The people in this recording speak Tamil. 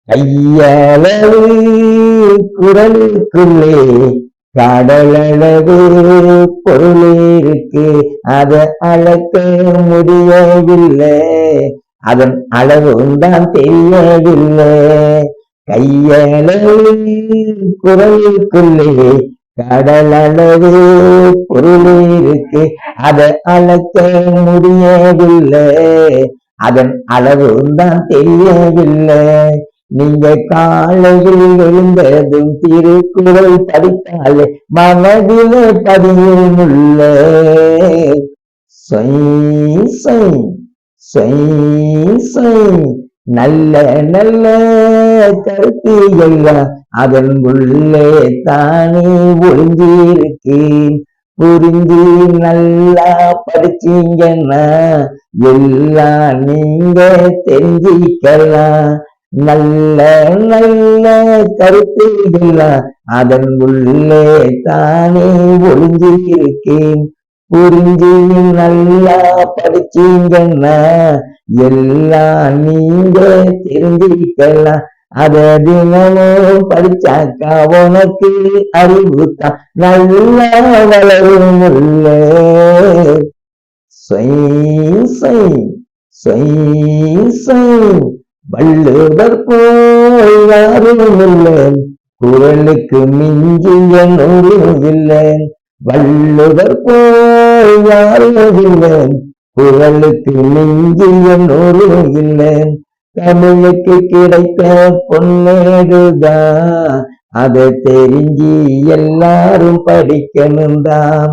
கையளவு குரலுக்குள்ளே கடலளவு பொருள் இருக்கு. அதை அளக்க முடியவில்லை, அதன் அளவும் தான் தெரியவில்லை. கையளவு குரலுக்குள்ளே கடலளவு பொருள் இருக்கு. அதை அளக்க முடியவில்லை, அதன் அளவும் தான் தெரியவில்லை. நீங்க காலையில் எழுந்ததும் திருக்குறள் படித்தாலே மனதிலே பதியும் உள்ள நல்ல நல்ல கருத்து எல்லாம் அதன் உள்ளே தானே ஒளிஞ்சிருக்கு. புரிஞ்சு நல்லா படிச்சீங்கன்னா எல்லாம் நீங்க தெரிஞ்சிக்கலாம். நல்ல நல்ல கருத்துகள் அதன் உள்ளே தானே ஒளிஞ்சிருக்கேன். புரிஞ்சு நல்லா படிச்சீங்கன்னா எல்லாம் நீங்க தெரிஞ்சிக்கலாம். அத தினமும் படிச்சாக்கா உனக்கு அறிவுத்தான் நல்லா வளரும். வள்ளுவர் போல் யாரும் இல்லை, குரலுக்கு மிஞ்சிய நூலும் இல்லை. வள்ளுவர் போல் யாரும் இல்லை, குரலுக்கு மிஞ்சிய நூலும் இல்லை. தமிழுக்கு கிடைத்த பொன்னேடுதான், அதை தெரிஞ்சு எல்லாரும் படிக்கணும்தான்.